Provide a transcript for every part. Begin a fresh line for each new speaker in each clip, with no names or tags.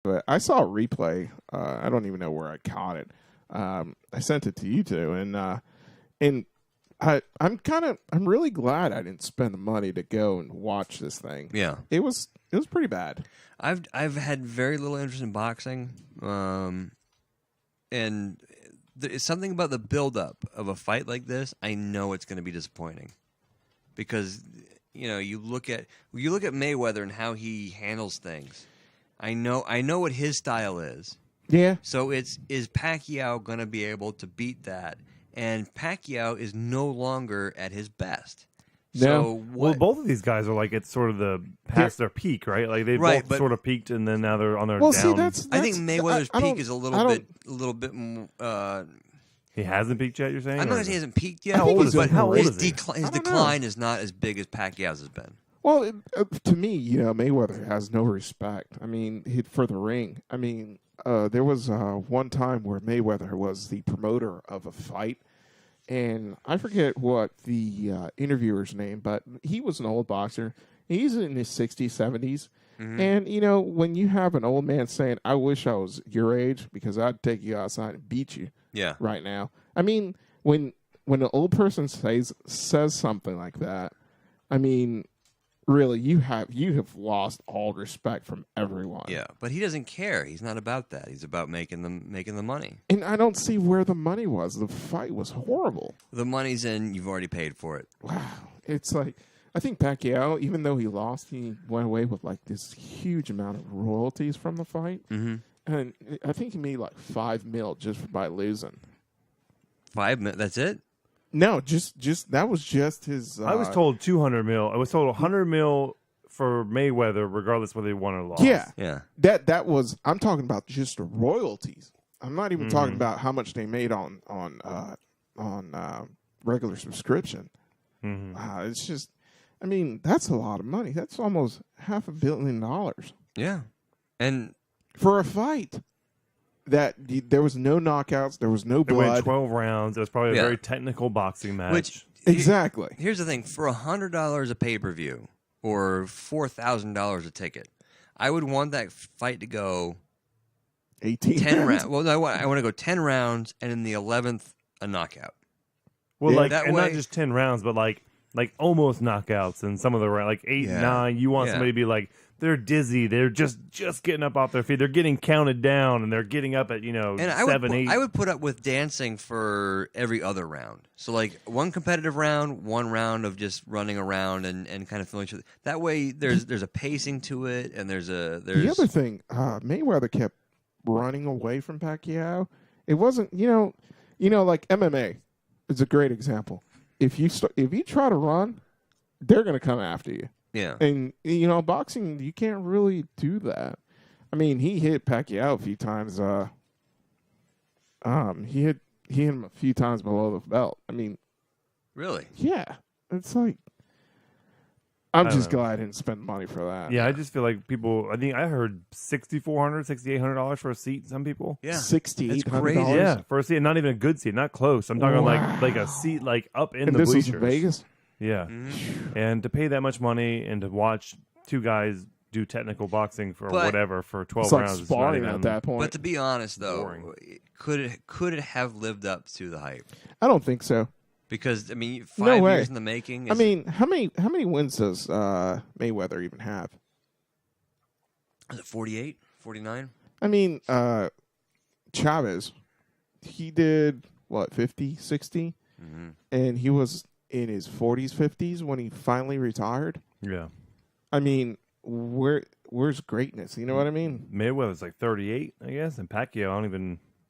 But I saw a replay. I don't even know where I caught it. I sent it to you two, and I'm really glad I didn't spend the money to go and watch this thing.
Yeah,
it was pretty bad.
I've had very little interest in boxing, and it's something about the buildup of a fight like this. I know it's going to be disappointing because you look at Mayweather and how he handles things. I know what his style is.
Yeah.
So is Pacquiao going to be able to beat that? And Pacquiao is no longer at his best.
No.
So
well, both of these guys are like it's sort of the past their peak, right? Like they both sort of peaked, and then now they're on their down.
See, that's
I think Mayweather's peak is a little bit.
He hasn't peaked yet. You're saying?
I'm not saying he hasn't peaked yet.
How old is he?
His decline is not as big as Pacquiao's has been.
Well, to me, Mayweather has no respect. I mean, for the ring. I mean, there was one time where Mayweather was the promoter of a fight, and I forget what the interviewer's name, but he was an old boxer. He's in his 60s, 70s. Mm-hmm. And, when you have an old man saying, I wish I was your age because I'd take you outside and beat you right now. I mean, when an old person says something like that, I mean, really, you have lost all respect from everyone.
Yeah, but he doesn't care. He's not about that. He's about making the money.
And I don't see where the money was. The fight was horrible.
The money's in. You've already paid for it.
Wow. It's like, I think Pacquiao, even though he lost, he went away with like this huge amount of royalties from the fight.
Mm-hmm.
And I think he made like $5 million just by losing.
$5 million? That's it?
No, just that was just his.
I was told $200 million. I was told $100 million for Mayweather, regardless whether he won or lost.
Yeah. That was. I'm talking about just the royalties. I'm not even talking about how much they made on regular subscription.
Mm-hmm.
It's just. I mean, that's a lot of money. That's almost $500 million.
Yeah, and
for a fight. That there was no knockouts, there was no blood.
It went 12 rounds. It was probably a very technical boxing match.
Exactly.
Here's the thing: for $100 a pay-per-view or $4,000 a ticket, I would want that fight to go 10 rounds. Well, no, I want to go 10 rounds, and in the 11th, a knockout.
Well, not just 10 rounds, but like almost knockouts, and some of the like 8, 9. You want somebody to be like. They're dizzy. They're just getting up off their feet. They're getting counted down, and they're getting up at 7, 8.
I would put up with dancing for every other round. So like one competitive round, one round of just running around and kind of feeling each other. That way, there's a pacing to it, and there's
the other thing. Mayweather kept running away from Pacquiao. It wasn't like MMA is a great example. If you try to run, they're going to come after you.
Yeah.
And, boxing, you can't really do that. I mean, he hit Pacquiao a few times. He hit him a few times below the belt. I mean.
Really?
Yeah. It's like. I'm just glad I didn't spend money for that.
Yeah, I just feel like people. I think I heard $6,400, $6,800 for a seat. Some people.
Yeah.
$6,800.
Yeah, for a seat, not even a good seat, not close. I'm talking like a seat like up in the bleachers.
This was in Vegas.
Yeah, and to pay that much money and to watch two guys do technical boxing for whatever for 12 rounds,
it's sparring at that point.
But to be honest, though, could it have lived up to the hype?
I don't think so.
Because 5 years in the making.
I mean, how many wins does Mayweather even have?
Is it 48, 49?
I mean, Chavez, he did what 50, 60, and he was in his 40s, 50s when he finally retired.
Yeah.
I mean, where's greatness? You know what I mean?
Mayweather's like 38, I guess, and Pacquiao,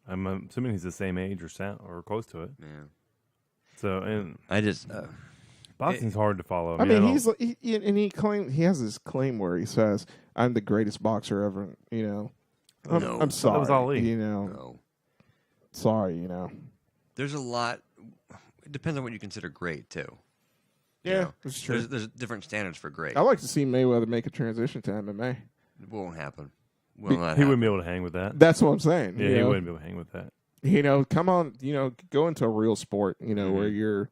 I'm assuming he's the same age or close to it.
Yeah.
So, and
I just
boxing's hard to follow.
I mean he has this claim where he says, "I'm the greatest boxer ever." I'm sorry.
That was Ali.
No.
Sorry.
There's a lot. It depends on what you consider great, too.
Yeah, that's true.
There's different standards for great.
I'd like to see Mayweather make a transition to MMA.
It won't happen.
He wouldn't be able to hang with that.
That's what I'm saying.
Yeah, he wouldn't be able to hang with that.
Come on, go into a real sport, where you're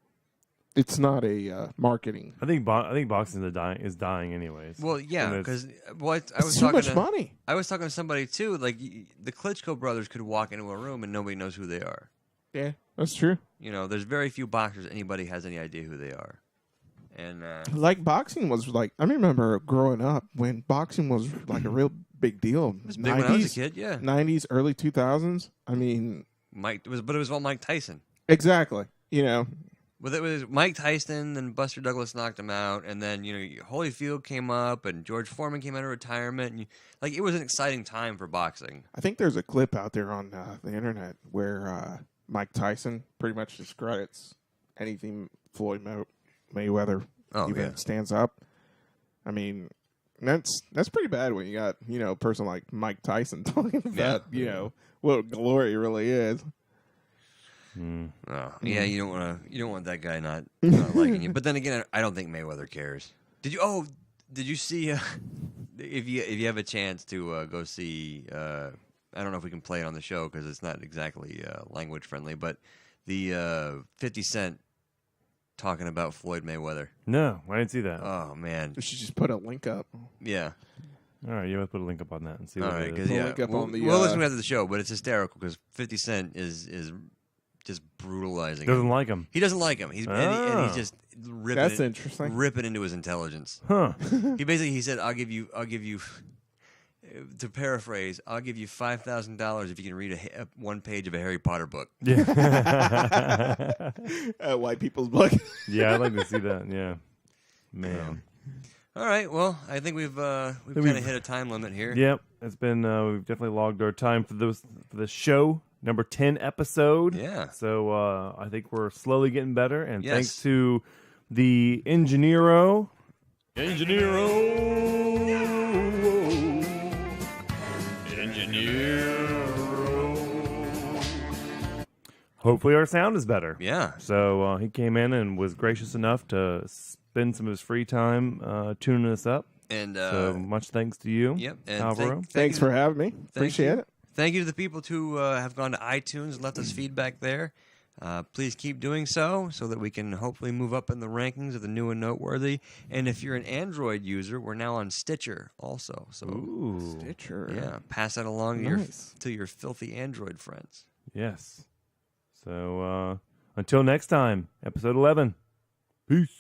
it's not a marketing.
I think boxing is dying anyways.
Well, yeah, because I was
too
talking
much money.
I was talking to somebody too. Like the Klitschko brothers could walk into a room and nobody knows who they are.
Yeah, that's true.
You know, there's very few boxers anybody has any idea who they are. And
like boxing was like, I remember growing up when boxing was like a real big deal.
it was big when I was a kid. Yeah,
90s, early 2000s. I mean,
but it was all Mike Tyson.
Exactly. You know,
Well, it was Mike Tyson, then Buster Douglas knocked him out, and then Holyfield came up, and George Foreman came out of retirement, and it was an exciting time for boxing.
I think there's a clip out there on the internet where Mike Tyson pretty much discredits anything Floyd Mayweather even stands up. I mean, that's pretty bad when you got a person like Mike Tyson talking about what glory really is.
Oh, yeah, you don't want that guy not liking you. But then again, I don't think Mayweather cares. Did you see if you have a chance to go see I don't know if we can play it on the show because it's not exactly language friendly, but the 50 Cent talking about Floyd Mayweather.
No, I didn't see that.
Oh man,
We should just put a link up.
yeah.
All right, you have to put a link up on that and see.
All
what
right,
it
because
is.
we'll listen after the show, but it's hysterical because 50 Cent is just brutalizing.
Doesn't like him.
He doesn't like him. And he's just
That's interesting.
ripping into his intelligence.
Huh?
He said, I'll give you, to paraphrase, I'll give you $5,000 if you can read one page of a Harry Potter book.
Yeah.
White people's book.
Yeah, I'd like to see that. Yeah, man.
All right, well, I think we've kind of hit a time limit here.
Yep, it's been we've definitely logged our time for the show. Number 10 episode.
Yeah.
So I think we're slowly getting better. And
Yes.
thanks to the Engineero. Hopefully our sound is better.
Yeah.
So he came in and was gracious enough to spend some of his free time tuning us up.
And
So much thanks to you,
yep. And
Alvaro.
Thanks for having me. Appreciate it.
Thank you to the people who have gone to iTunes and left us feedback there. Please keep doing so that we can hopefully move up in the rankings of the new and noteworthy. And if you're an Android user, we're now on Stitcher also. So
Ooh.
Stitcher.
yeah, pass that along to your filthy Android friends.
Yes. So until next time, episode 11. Peace.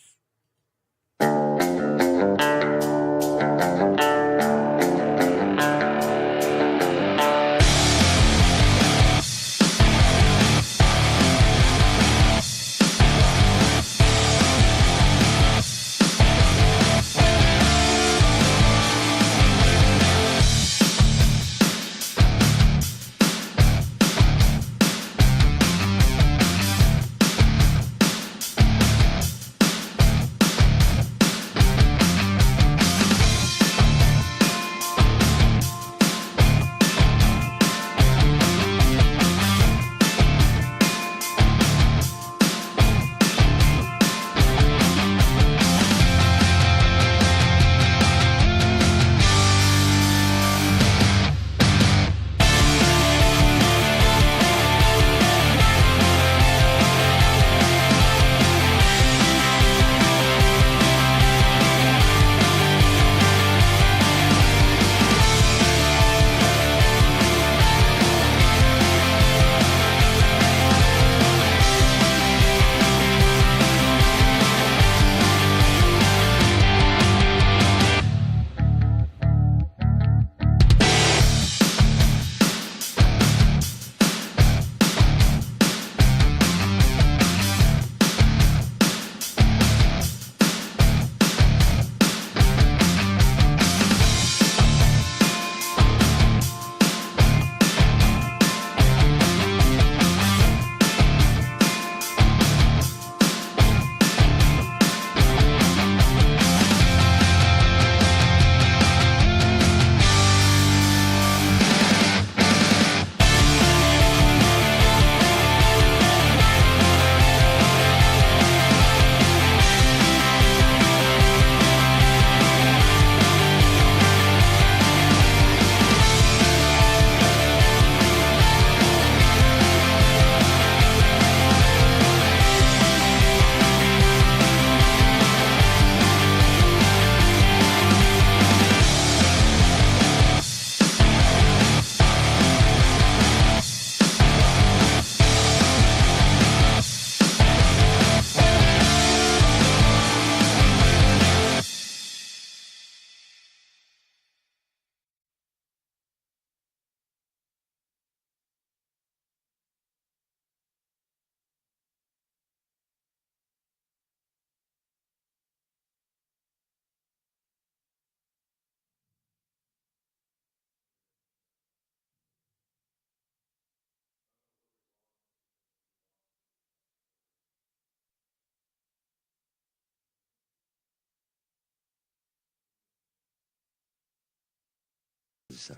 So,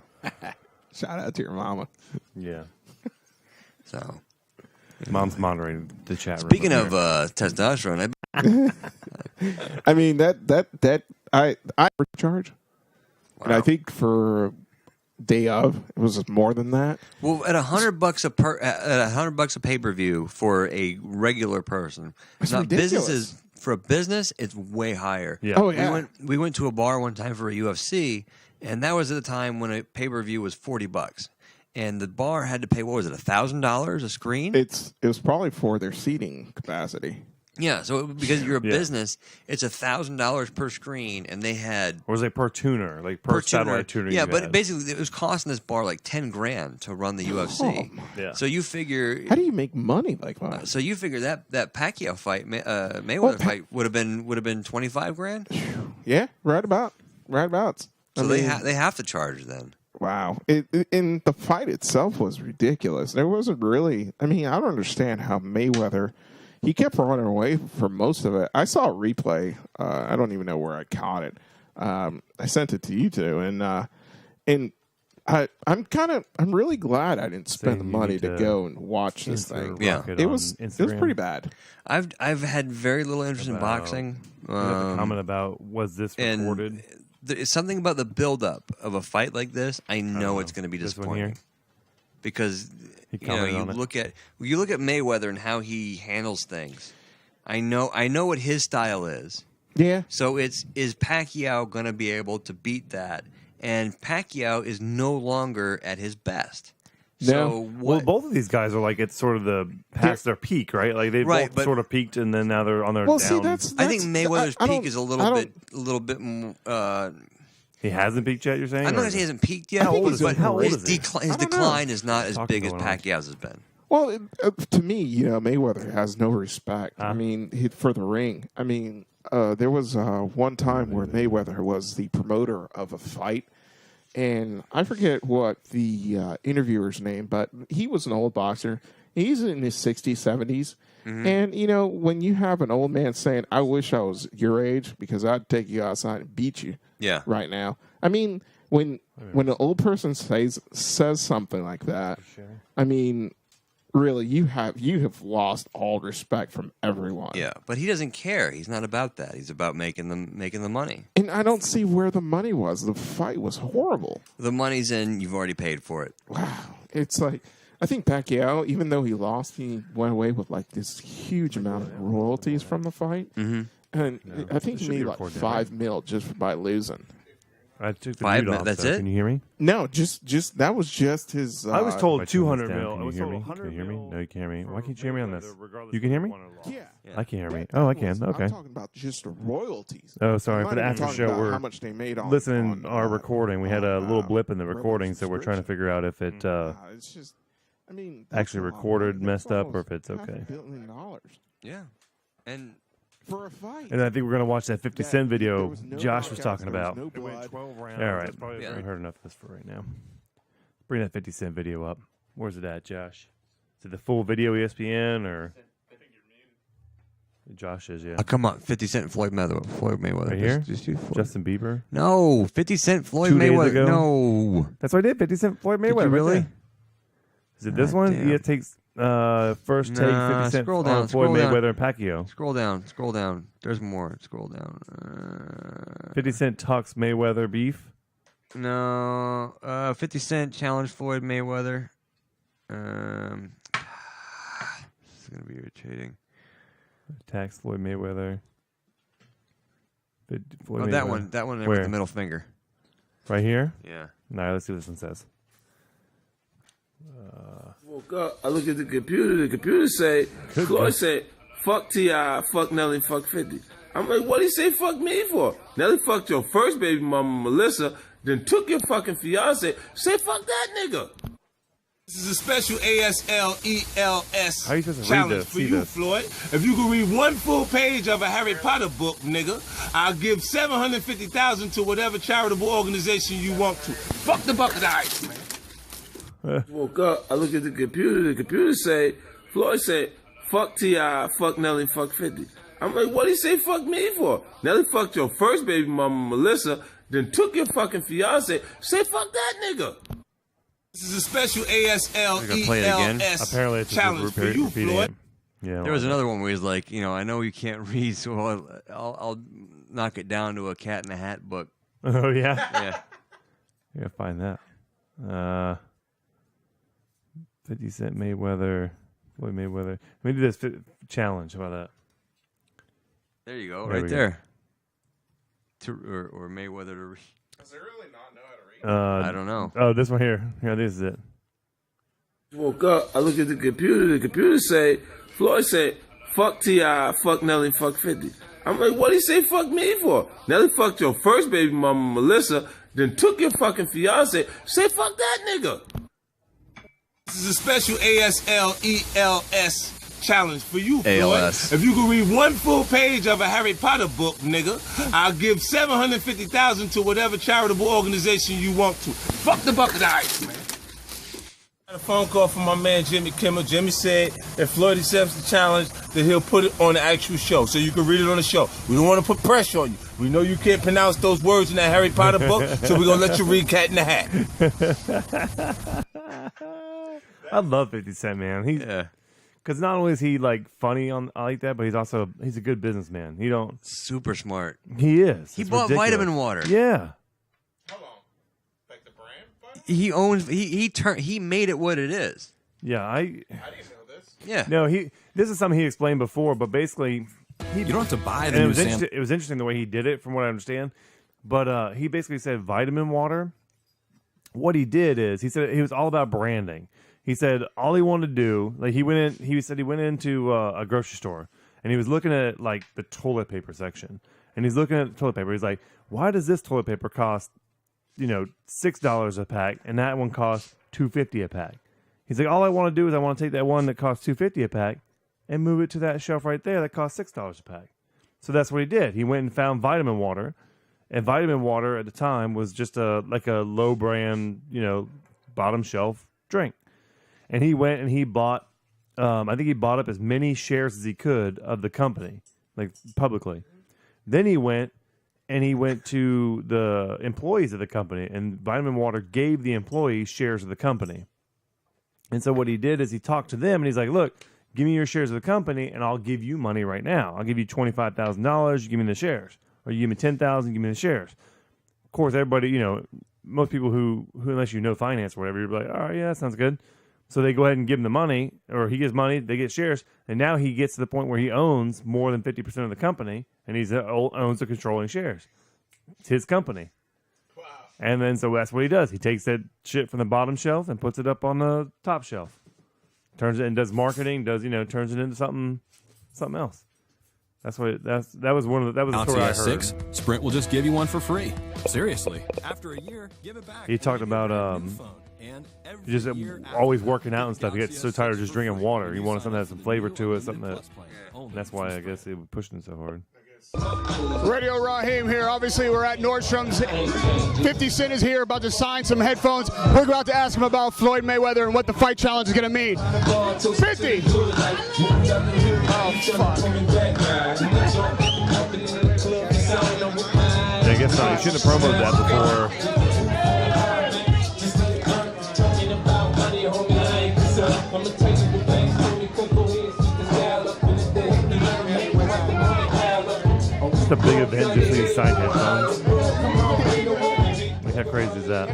Shout out to your mama.
Yeah.
so
Mom's monitoring the chat room.
speaking of testosterone,
I mean that I charge, and I think for day of it was more than that.
well, at $100 a pay-per-view for a regular person,
That's
not
ridiculous.
businesses. For a business, it's way higher.
Yeah.
Oh yeah.
We went to a bar one time for a UFC, and that was at the time when a pay-per-view was $40, and the bar had to pay, what was it, $1,000 a screen?
It was probably for their seating capacity.
Yeah, so because you're a
Yeah.
business, it's $1,000 per screen, and they had
Or was it per tuner, like per satellite tuner?
Yeah,
you
but
had?
basically, it was costing this bar like $10,000 to run the UFC.
Yeah.
So you figure,
How do you make money like that?
so you figure that Pacquiao fight, Mayweather fight, would have been $25,000.
Yeah, right about.
So they have to charge then.
Wow. And the fight itself was ridiculous. There wasn't really. I mean, I don't understand how Mayweather. He kept running away for most of it. I saw a replay. I don't even know where I caught it. I sent it to you two, and I'm really glad I didn't spend the
Saying you
money
need
to
to
go and watch this thing.
Yeah.
It was pretty bad.
I've had very little interest in
About-
boxing.
You have to comment about, was this recorded?
It's something about the buildup of a fight like this. I know it's going to be
This one
disappointing
here?
because
He
you
commented on it.
look at Mayweather and how he handles things. I know what his style is.
Yeah.
So is Pacquiao going to be able to beat that? And Pacquiao is no longer at his best. So
No.
Well, both of these guys are like it's sort of the past their peak, right? Like they
Right,
both
but-
sort of peaked, and then now they're on their
Well,
down.
see, that's
I think Mayweather's
I
peak
don't-
is a
I
little
don't-
bit.
He hasn't peaked yet. You're saying?
I'm not
Or-
going to say he hasn't peaked yet,
How old is
but
he? How old
his,
is he?
his
I don't know.
decline is not as
Talking
big as
going on.
Pacquiao's has been.
Well, to me, Mayweather has no respect. I mean, for the ring. I mean, there was one time where Mayweather was the promoter of a fight, and I forget what the interviewer's name, but he was an old boxer. He's in his 60s, 70s. And, when you have an old man saying, I wish I was your age because I'd take you outside and beat you
Yeah.
right now. I mean, when an old person says something like that, I mean, really, you have lost all respect from everyone.
Yeah, but he doesn't care. He's not about that. He's about making the money.
And I don't see where the money was. The fight was horrible.
The money's in. You've already paid for it.
Wow. It's like, I think Pacquiao, even though he lost, he went away with like this huge amount of royalties from the fight. Mm-hmm. And I think he
should be
made like
recorded,
$5 million just by losing.
I took the
Five
mute off,
that's
so
it?
Can you hear me?
No, just that was just his.
I was told If I turn 200 this down, mil. Can I you was hear told me? 100 Can you hear me? mil No, you can't hear me. Why can't you hear me on this?
Regardless
You can hear me?
Yeah.
I can hear me. Oh, I can. Okay.
I'm talking about just the royalties.
Oh, sorry.
I'm
For
not
the
even
after
talking
show,
about
we're
how much they made on
listening our recording. We had a little blip in the
Rebel
recording, so we're trying to figure out if it
It's just, I mean, that's
actually
a lot of
recorded,
money.
messed
That's
up, or if
almost
it's okay.
$500 million
Yeah, and
for a fight.
And I think we're going to watch that 50 Cent
There
video
was no
Josh was
knockouts,
talking
there was
about.
no blood.
12 rounds. All right.
That's probably
We
right.
heard enough of this for right now. Bring that 50 Cent video up. Where's it at, Josh? Is it the full video ESPN or? Josh is, yeah.
oh, come on, 50 Cent, Floyd Mayweather.
Right here?
Just do Floyd.
Justin Bieber.
No, 50 Cent, Floyd
2 days
Mayweather.
ago?
No,
That's what I did. 50 Cent, Floyd Mayweather.
you
right
really?
there. Is it this
God
one?
damn.
Yeah, it takes first take
Nah,
50 Cent
scroll
on
down,
Floyd
scroll down.
Mayweather and Pacquiao.
Scroll down. There's more. Scroll down.
50 Cent talks Mayweather beef.
No, 50 Cent challenged Floyd Mayweather. This is gonna be irritating.
Attacks Floyd Mayweather. Floyd
Oh,
Mayweather.
that one there
Where?
with the middle finger.
Right here?
Yeah.
All right, let's see what this one says.
Woke up, I look at the computer say, Floyd say, fuck T.I., fuck Nelly, fuck 50. I'm like, what he say fuck me for? Nelly fucked your first baby mama, Melissa, then took your fucking fiance. Say fuck that nigga. This is a special ASLELS
How are you supposed to read
challenge
this?
for
See
you,
this?
Floyd. If you can read one full page of a Harry Potter book, nigga, I'll give $750,000 to whatever charitable organization you want to. Fuck the bucket of ice, man. Woke up, I look at the computer say, Floyd say, fuck T.I., fuck Nelly, fuck 50. I'm like, what he say fuck me for? Nelly fucked your first baby mama, Melissa, then took your fucking fiance, say fuck that nigga. This is a special ASLELS
Apparently it's
challenge for you, Floyd.
Yeah.
There was another one where he's like, I know you can't read, so I'll knock it down to a Cat in a Hat book.
Oh yeah.
Yeah.
You gotta find that. 50 Cent Mayweather. Floyd Mayweather. Let me do this challenge. How about that?
There you go,
There
right
we
there. Or Mayweather to read.
Does it really not know how to read?
I don't know.
Oh, this one here. Yeah, this is it.
Woke up, I look at the computer say, Floyd say, fuck T.I., fuck Nelly, fuck 50. I'm like, what he say fuck me for? Nelly fucked your first baby mama, Melissa, then took your fucking fiance, say fuck that nigga. This is a special ASLELS challenge for you, Floyd.
ALS.
If you can read one full page of a Harry Potter book, nigga, I'll give $750,000 to whatever charitable organization you want to. Fuck the bucket of ice, man. I got a phone call from my man Jimmy Kimmel. Jimmy said if Floyd accepts the challenge, that he'll put it on the actual show, so you can read it on the show. We don't want to put pressure on you. We know you can't pronounce those words in that Harry Potter book, so we're gonna let you read Cat in the Hat.
I love 50 Cent, man. Because not only is he like funny like that, but he's a good businessman.
Super smart.
He is.
He
It's
bought
ridiculous.
vitamin water.
Yeah.
How long? Like the brand?
He owns. He made it what it is.
Yeah.
I didn't know this.
Yeah.
No, this is something he explained before, but basically
You don't have to buy the
and
new Sam.
it was interesting the way he did it, from what I understand. But he basically said vitamin water. What he did is he said he was all about branding. He said all he wanted to do, like he went into a grocery store and he was looking at like the toilet paper section, and he's looking at the toilet paper. He's like, why does this toilet paper cost, $6 a pack, and that one costs $2.50 a pack? He's like, all I want to do is I want to take that one that costs $2.50 a pack and move it to that shelf right there that costs $6 a pack. So that's what he did. He went and found vitamin water, and vitamin water at the time was just a low brand, bottom shelf drink. And he went and he bought, I think he bought up as many shares as he could of the company, like publicly. Then he went to the employees of the company, and Vitamin Water gave the employees shares of the company. And so what he did is he talked to them, and he's like, look, give me your shares of the company, and I'll give you money right now. I'll give you $25,000, you give me the shares. Or you give me $10,000, give me the shares. Of course, everybody, most people who unless you know finance or whatever, you're like, all right, yeah, that sounds good. So they go ahead and give him the money, or he gets money, they get shares, and now he gets to the point where he owns more than 50% of the company, and he owns the controlling shares. It's his company. Wow. And then so that's what he does. He takes that shit from the bottom shelf and puts it up on the top shelf. Turns it and does marketing, turns it into something else. That was the story I heard.
6, Sprint will just give you one for free. Seriously. After a year, give it back.
He talked about just always working out and stuff. He gets so tired of just drinking water. He wanted something that has some flavor to it, that's why I guess he was pushing it so hard.
Radio Raheem here. Obviously, we're at Nordstrom's. 50 Cent is here, about to sign some headphones. We're about to ask him about Floyd Mayweather and what the fight challenge is going to mean. 50! Oh, fuck.
Yeah, I guess not. He shouldn't have promoted that before. It's a big event just for these side headphones. Like, how crazy is that?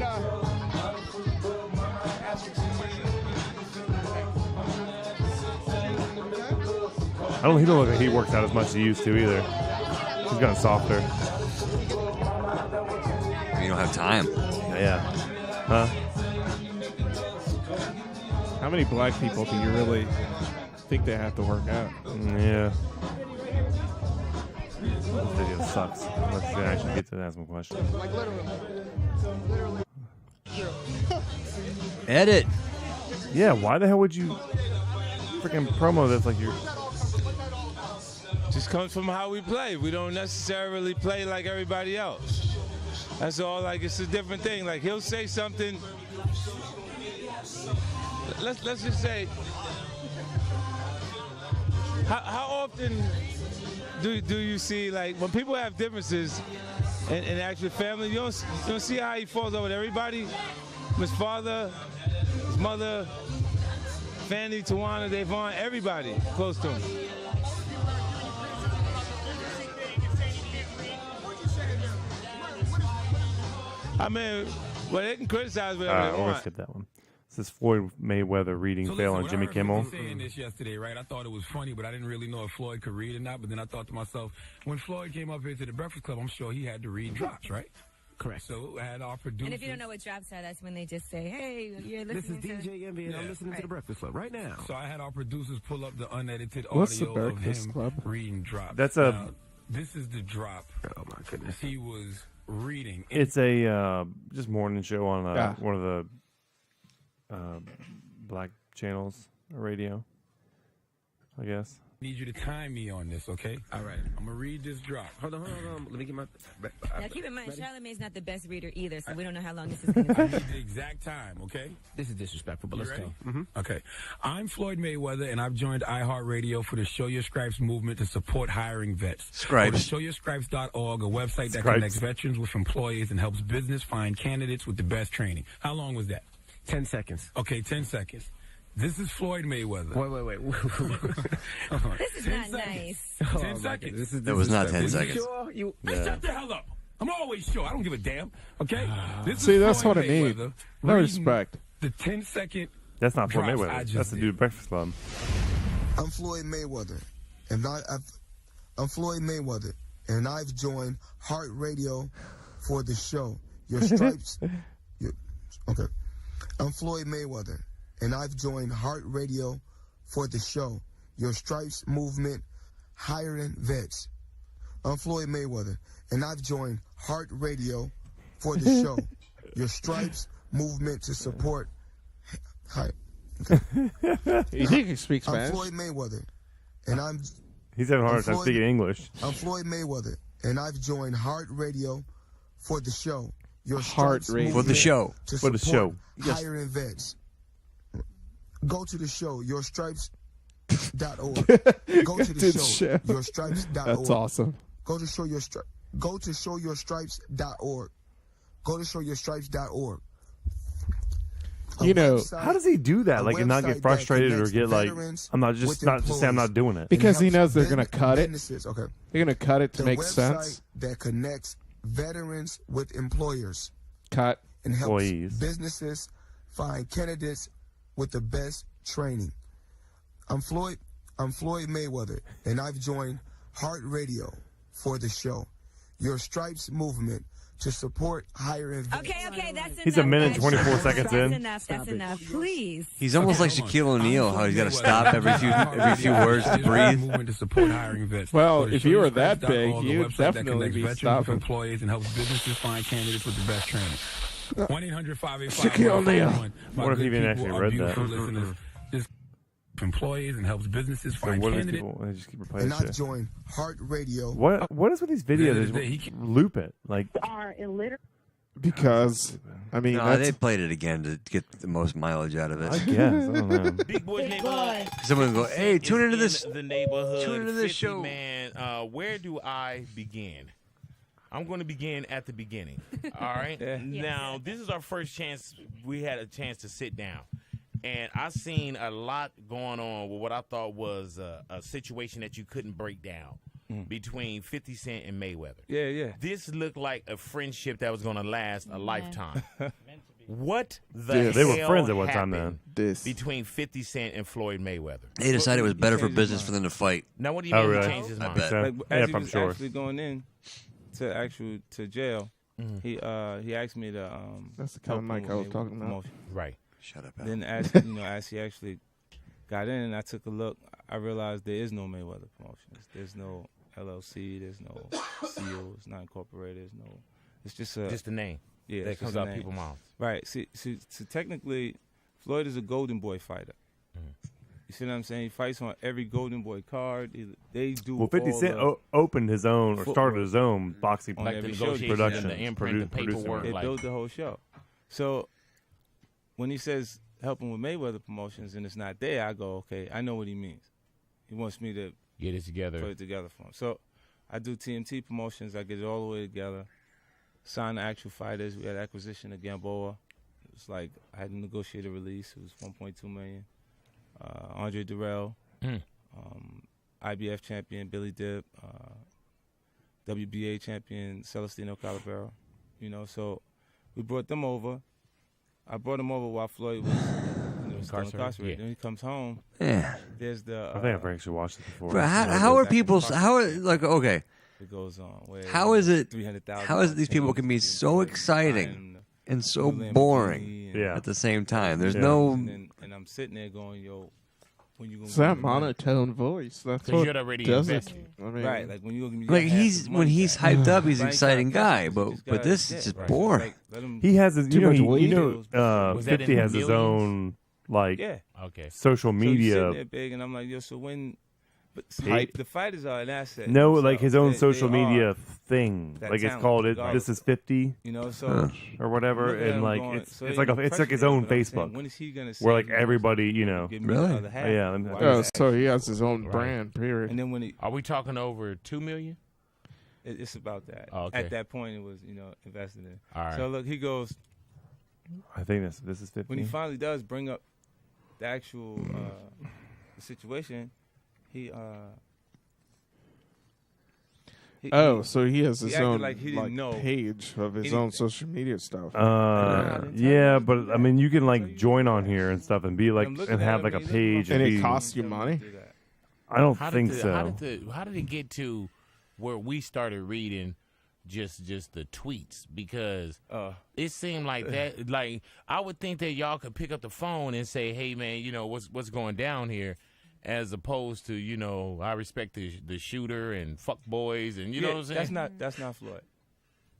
He don't look like he works out as much as he used to either. He's gotten softer.
You don't have time.
Yeah. Huh?
How many black people do you really think they have to work out?
Yeah. This video sucks. Let's actually get to ask some questions.
Like, literally.
Edit.
Yeah, why the hell would you freaking promo this like you're...
Just comes from how we play. We don't necessarily play like everybody else. That's all. Like, it's a different thing. Like, he'll say something. Let's just say, how often do you see, like, when people have differences,
and actual family. You don't see how he falls out with everybody. His father, his mother, Fanny, Tawana, Davon, everybody close to him. I mean, well, they can criticize whatever they want.
Let's get that one. This is Floyd Mayweather reading fail on Jimmy Kimmel.
I was saying this yesterday, right? I thought it was funny, but I didn't really know if Floyd could read or not. But then I thought to myself, when Floyd came up here to the Breakfast Club, I'm sure he had to read drops, right? Correct. So I had our producers.
And if you don't know what drops are, that's when they just say, "Hey, you're listening to."
This is DJ Envy, and I'm listening to the Breakfast Club right now.
So I had our producers pull up the unedited
What's the
audio of
Breakfast
him
Club?
reading drops.
That's
now, this is the drop.
Oh my goodness.
He was reading.
It's a just morning show on one of the black channels, radio, I guess.
Need you to time me on this, okay? All right. I'm gonna read this drop.
Hold on. Let me get my.
Now keep in mind, Charlamagne's not the best reader either, so we don't know how long this is going to
I
take.
need the exact time, okay?
This is disrespectful, but
You
let's
ready?
go. Mm-hmm.
Okay. I'm Floyd Mayweather, and I've joined iHeartRadio for the Show Your Stripes movement to support hiring vets.
Stripes.
Go to showyourstripes.org, a website that
Stripes.
connects veterans with employees and helps business find candidates with the best training. How long was that?
10 seconds.
Okay, 10 seconds. This is Floyd Mayweather.
Wait.
This is not nice.
10 seconds.
That was not 10 seconds.
Sure, you.
Hey, shut the hell up. I'm always sure. I don't give a damn. Okay? This
See,
is
that's
Floyd
what I need.
Mayweather
No
reading
respect.
The 10-second.
That's not Floyd
drops I
Mayweather.
just
That's the
did.
dude at Breakfast Club.
I'm Floyd Mayweather, and I'm Floyd Mayweather, and I've joined Heart Radio for the show Your Stripes. Okay. I'm Floyd Mayweather, and I've joined Heart Radio for the show Your Stripes movement, hiring vets. I'm Floyd Mayweather, and I've joined Heart Radio for the show Your Stripes movement to support. Hi.
You think he speaks
I'm
Spanish?
Floyd Mayweather, and I'm
He's having a hard
I'm
time
Floyd-
speaking English.
I'm Floyd Mayweather, and I've joined Heart Radio for the show Your
Heart
Stripes
Radio.
For the
movement
show.
to
For the
support
show.
hiring vets. Go to the show yourstripes.org. Go to the show yourstripes.org.
That's awesome.
Go to showyourstripes.org. Go to showyourstripes.org.
You know,
How does he do that?
a
Like, and not
website
get
that
frustrated or
connects
get like,
veterans
I'm not
with
just not just say I'm not doing it.
because he
helps
knows they're going to cut it.
businesses. Okay.
They're going to cut it to
The
make
website
sense.
that connects veterans with employers
Cut.
and helps
Employees.
businesses find candidates with the best training. I'm Floyd Mayweather, and I've joined Heart Radio for the show Your Stripes movement to support hiring vets.
Okay, that's enough.
He's a minute and
guys.
24 seconds in.
That's enough. Please.
He's almost like Shaquille O'Neal, how he's got to stop every few words to breathe.
Movement to support hiring vets.
Well,
Go to
if you were that
showyourstripes.org,
big,
a
you'd
website that
definitely
connects
be
veterans
stopping.
with employees and helps businesses find candidates with the best training. 1-800-585-1111.
Shaquille O'Neal.
My
What if he
good
even
people,
actually
our
read
beautiful
that?
listeners, this employees and helps businesses
So
find
what are these
candidates.
people? They just keep replaying
And I've
shit.
joined Heart Radio.
What is with these videos?
He
They just
keep-
loop it. Like,
Are illiterate.
Because, I mean,
No, they
that's,
played it again to get the most mileage out of
I
it.
guess. I don't know.
Big Boy's Neighborhood.
Someone go, hey, tune into this.
The neighborhood.
Tune into this
50,
show.
Man, where do I begin? I'm going to begin at the beginning. All right. Now, this is our first chance. We had a chance to sit down, and I seen a lot going on with what I thought was a situation that you couldn't break down between 50 Cent and Mayweather.
Yeah.
This looked like a friendship that was going to last a lifetime. What the
Yes.
hell
They were friends at one time,
happened
man.
this.
between 50 Cent and Floyd Mayweather?
They decided it was better for
changed his
business
mind.
for them to fight.
Now, what do you
Oh,
mean
really?
he changed his
I
mind?
bet.
Like,
Yeah,
as he
I'm
was
sure.
actually going in to jail, he asked me to
That's the kind of
help
mic
him
I was
with
talking about.
promotion.
Right.
Shut up, Al.
Then as he actually got in and I took a look, I realized there is no Mayweather Promotions. There's no LLC. There's no CEO. It's not incorporated. There's no. It's just a
Just the name
yeah.
that
it's
comes
just a
out
name.
people's mouths.
Right. See, technically, Floyd is a Golden Boy fighter. You see what I'm saying? He fights on every Golden Boy card. They do.
Well, 50
all
Cent
the-
opened his own or
footwork.
started his own boxing
On
Like the
every show,
negotiations
production,
and the imprint, the
producing.
paperwork.
They
Like,
built the whole show. So when he says helping with Mayweather Promotions and it's not there, I go, okay, I know what he means. He wants me to
get it together.
put it together for him. So I do TMT Promotions. I get it all the way together. signed the actual fighters. We had acquisition of Gamboa. It's like I had to negotiate a release. It was $1.2 million. Andre Durrell, IBF champion Billy Dip, WBA champion Celestino Calabero. You know, so we brought them over. I brought him over while Floyd was still incarcerated.
Yeah.
Then he comes home.
Yeah.
There's the.
I think I've actually watched it before.
But how are people? How are like okay?
It goes on.
How is it?
300,000
How is it these people can be so exciting and so boring at the same time? There's no.
And I'm sitting there going, yo. When you gonna
It's that monotone voice. That's what
you're already
does it.
invested.
I mean,
right, like when you give me
Like when he's hyped up, he's an exciting guy, but this is just boring.
He has his,
Too much weed.
50 has his own like social media.
So he's sitting there big, and I'm like, yo, so when. But see, the fighters are an asset.
No,
themselves.
like his own
They
social media
are
thing.
that
Like it's
talent,
called
regardless.
This is 50.
You know, so
or whatever,
look at
and
him
like
going,
it's
so
it's
they
like
pressure
his
him,
own
but I'm saying,
Facebook.
when is he gonna
where
say,
like everybody, you know,
give me the other half?
yeah.
Oh, so he has his own brand. Period.
And then when he,
Are we talking over $2 million?
it's about that.
Oh, okay.
At that point, it was invested in.
All right.
So look, he goes
I think this is 50.
when he finally does bring up the actual the situation.
So he has his
acted
own
like he didn't know
page of his own social media stuff.
Yeah, but I mean, you can like join on here and stuff and be like and have like a page.
And
be,
it costs you money?
I don't
How
think
did
so.
How did it get to where we started reading just the tweets? Because it seemed like that. Like I would think that y'all could pick up the phone and say, "Hey, man, you know what's going down here," as opposed to I respect the shooter and fuck boys and you know what I'm saying.
That's not Floyd.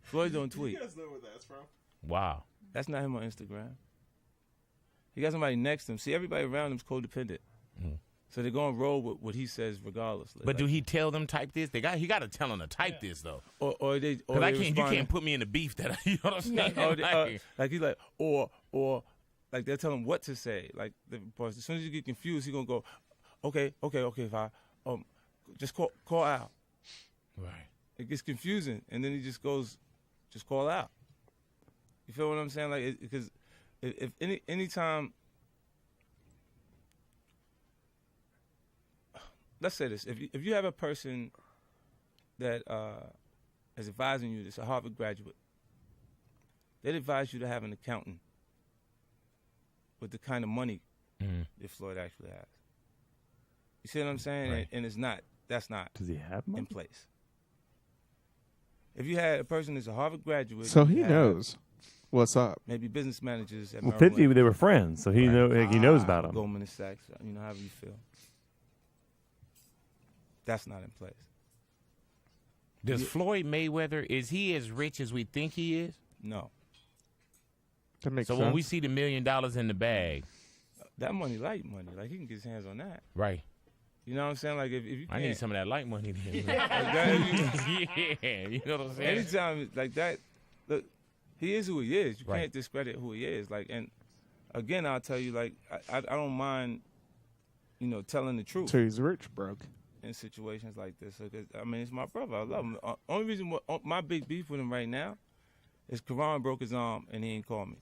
Floyd don't tweet.
You guys know where that's from?
Wow.
That's not him on Instagram. He got somebody next to him. See, everybody around him's codependent. So they're going to roll with what he says regardless.
But do he tell them type this? He got to tell them to type this though.
Or they
because I can't. You can't put me in the beef that you know what I'm saying.
Like he's like or like they'll tell him what to say. Like as soon as you get confused, he's gonna go, okay, fine. Just call out.
Right.
It gets confusing, and then he just goes, just call out. You feel what I'm saying? Like because if any time. Let's say this: if you have a person that is advising you, that's a Harvard graduate, they'd advise you to have an accountant with the kind of money that Floyd actually has. You see what I'm saying?
Right.
And it's not. That's not.
Does he have money
in place? If you had a person that's a Harvard graduate,
So he knows what's up.
Maybe business managers. At
Well,
Merrill
50
Lynch.
they were friends, so he he knows about him.
Goldman Sachs. However you feel. That's not in place.
Does Floyd Mayweather, is he as rich as we think he is?
No.
That makes
so
sense.
when we see the $1 million in the bag,
that money, light money, like he can get his hands on that.
Right.
You know what I'm saying? Like if you
I need some of that light money then.
yeah,
you know what I'm saying?
Anytime like that, look, he is who he is. You can't discredit who he is. Like, and again, I'll tell you, like, I don't mind, telling the truth.
So he's rich, broke.
In situations like this, because I mean, it's my brother. I love him. Only reason my big beef with him right now is Karan broke his arm and he ain't called me.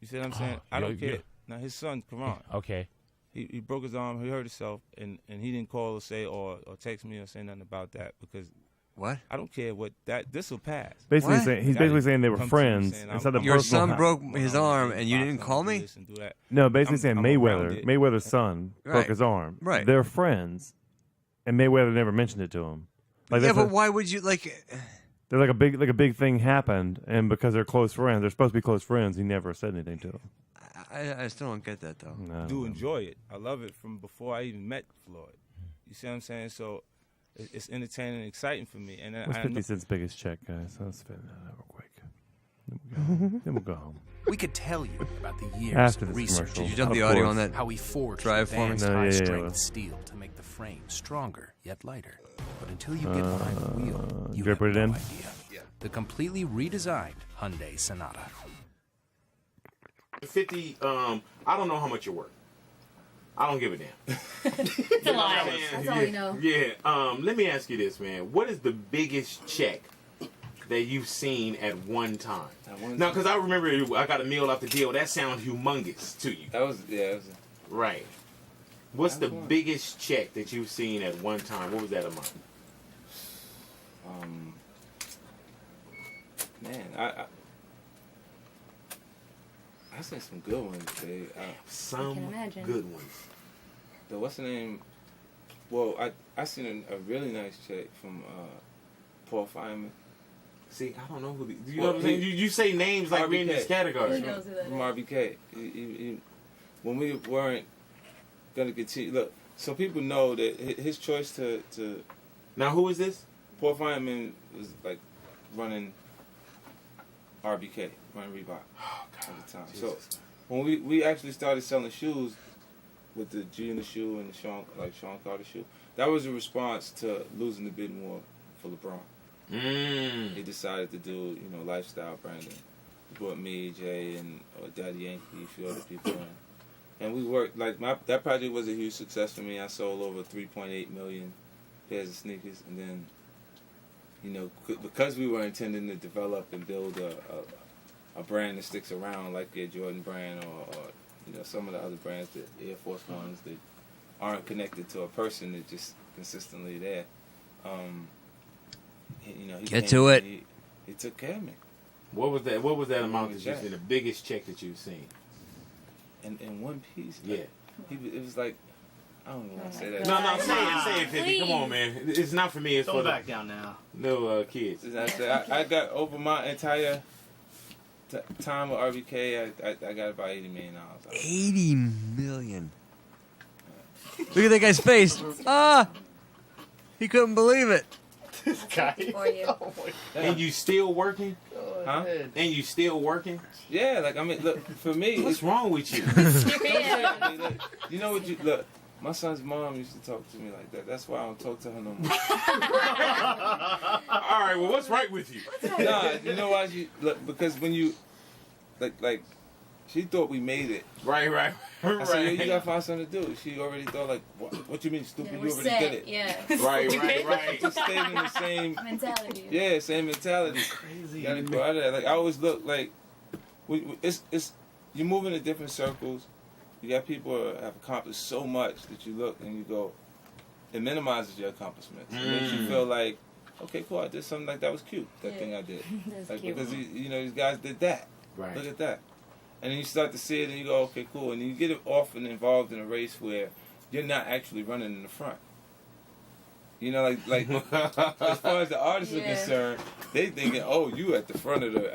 You see what I'm saying? I don't care. Now his son Karan.
Okay.
He broke his arm. He hurt himself, and he didn't call or say or text me or say nothing about that because
what?
I don't care what that. This will pass.
Basically, he's basically saying they were friends.
Your son broke his arm and you didn't call me?
No, basically saying Mayweather's son broke his arm.
Right.
They're friends, and Mayweather never mentioned it to him. Like,
yeah, but why would you like?
They're like a big thing happened, and because they're close friends, they're supposed to be close friends. He never said anything to him.
I still don't get that though.
No.
I do enjoy it. I love it from before I even met Floyd. You see what I'm saying? So it's entertaining and exciting for me. And
What's 50 Cent's biggest check, guys? So let's finish that real quick. Then we'll go home.
We could tell you about the years
After
of
this
research.
commercial.
Did you dump the audio on that?
How we forged
drive for me?
advanced
No, yeah,
high-strength
yeah.
steel to make the frame stronger yet lighter. But until you get behind the wheel, you
did I
have
put it
no
in?
idea. The completely redesigned Hyundai Sonata.
50, I don't know how much you're worth. I don't give a damn.
It's a lie. That's all we know.
Yeah. Let me ask you this, man. What is the biggest check that you've seen at one time? Now, because I remember I got a meal off the deal. That sounds humongous to you.
That was
right. What's the biggest check that you've seen at one time? What was that amount?
Man, I seen some good ones, babe.
Some good ones.
What's the name? Well, I seen a really nice check from Paul Fineman.
See, I don't know who. You know what I'm saying? You say names like we're in this category.
From RBK. When we weren't gonna continue, look. So people know that his choice to.
Now, who is this?
Paul Fineman was like running RBK, running Reebok at the time.
Jesus.
So when we actually started selling shoes with the G in the shoe and the Sean Carter shoe, that was a response to losing the bidding war for LeBron. He decided to do, lifestyle branding. He brought me, Jay, and Daddy Yankee, a few other people in. And we worked, that project was a huge success for me. I sold over 3.8 million pairs of sneakers. And then, because we were intending to develop and build a brand that sticks around, like the Jordan brand or some of the other brands, the Air Force Ones that aren't connected to a person, that just consistently there. He
Get to it.
He took care of me.
What was that? What was that amount that you've seen? The biggest check that you've seen?
In one piece.
Yeah.
It was like, I don't even want to say that.
No, say it, 50. Come on, man. It's not for me. It's for
back down now.
No kids.
I got over my entire time with RBK. I got about $80 million.
$80 million. Look at that guy's face. He couldn't believe it.
This guy. And you still working?
Huh?
And you still working?
Yeah, look, for me.
What's wrong with you?
You know what look, my son's mom used to talk to me like that. That's why I don't talk to her no more.
All right, well, what's right with you?
Nah, you know why because when you, like, she thought we made it.
Right.
I said, yo, you gotta find something to do. She already thought, what you mean, stupid? You already did it.
Yeah.
Right. Just stayed in the same
mentality.
Yeah, same mentality.
Crazy.
You gotta go out of that. Like, I always look like, it's you move into different circles. You got people who have accomplished so much that you look and you go, it minimizes your accomplishments. It makes you feel like, okay, cool, I did something like that was cute. That thing I did.
That's cute.
Because these guys did that.
Right.
Look at that. And then you start to see it and you go, okay, cool. And you get often involved in a race where you're not actually running in the front. Like as far as the artists are concerned, they thinking, oh, you at the front of the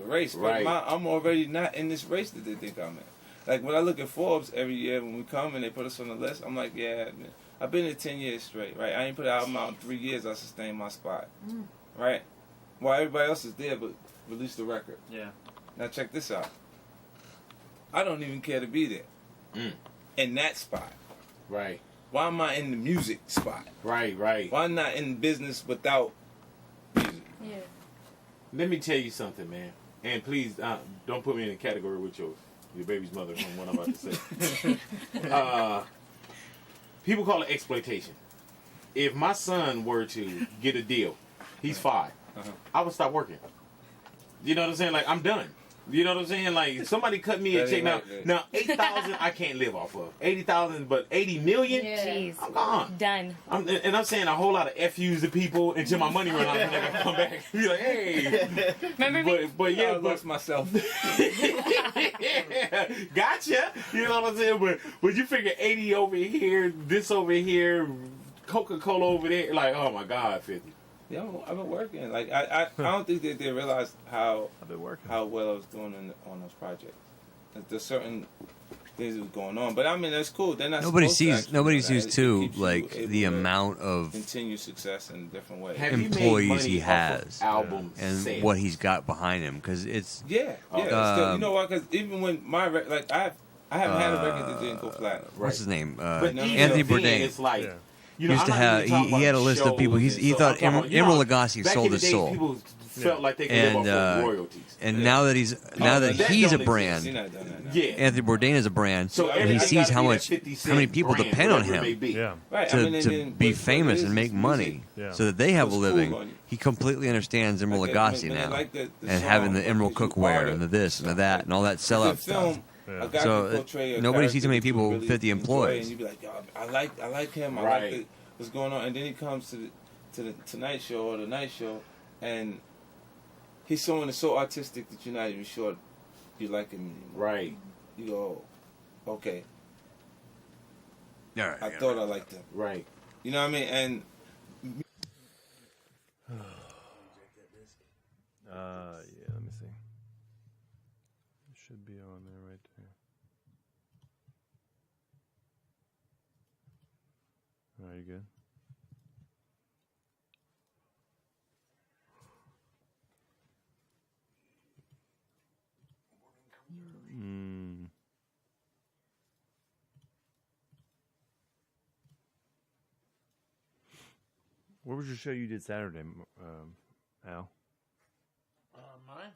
race. But I'm already not in this race that they think I'm in. Like when I look at Forbes every year when we come and they put us on the list, I'm like, yeah, I've been here 10 years straight, right? I ain't put an album out in 3 years. I sustained my spot, right? While everybody else is there, but released the record.
Yeah.
Now check this out. I don't even care to be there. In that spot.
Right.
Why am I in the music spot?
Right.
Why not in business without music?
Yeah.
Let me tell you something, man. And please don't put me in a category with your baby's mother from what I'm about to say. People call it exploitation. If my son were to get a deal, he's 5. I would stop working. You know what I'm saying? Like, I'm done. You know what I'm saying? Like, somebody cut me a check. Now, 8,000 I can't live off of. 80,000, but 80 million?
Jeez.
I'm gone.
Done.
I'm saying a whole lot of FUs to people until my money runs out and I come back and be like, hey.
Remember me?
But yeah,
I lost myself.
Gotcha. You know what I'm saying? But you figure 80 over here, this over here, Coca-Cola over there. Like, oh my God, 50.
Yeah, I've been working. Like I don't think that they realized how well I was doing on those projects. There's certain things that was going on, but I mean that's cool. They're not.
Nobody sees too
it
like the amount of
continued success in different ways.
employees he has
albums
and what he's got behind him because it's
still, you know what? Because even when my I haven't had a record that didn't go flat.
What's his name?
But
Anthony Bourdain.
It's like You know,
used to have he had a list of people. He thought Emeril Lagasse sold his soul.
People felt like they could live off of royalties.
And now that he's a brand, Anthony Bourdain is a brand, and he sees how many people depend on him to be famous and make money, so that they have a living. He completely understands Emeril Lagasse now, and having the Emeril cookware and the this and the that and all that sellout stuff. So nobody sees how many people 50 employees.
And you be like, yo, I like him. I like what's going on. And then he comes to the Tonight Show or the Night Show, and he's someone that's so artistic that you're not even sure you like him anymore.
Right.
You go, okay.
All right.
I thought I liked him.
Right.
You know what I mean? And
yeah, let me see. It should be on there right there. Are you good? What was your show you did Saturday, Al?
Mine?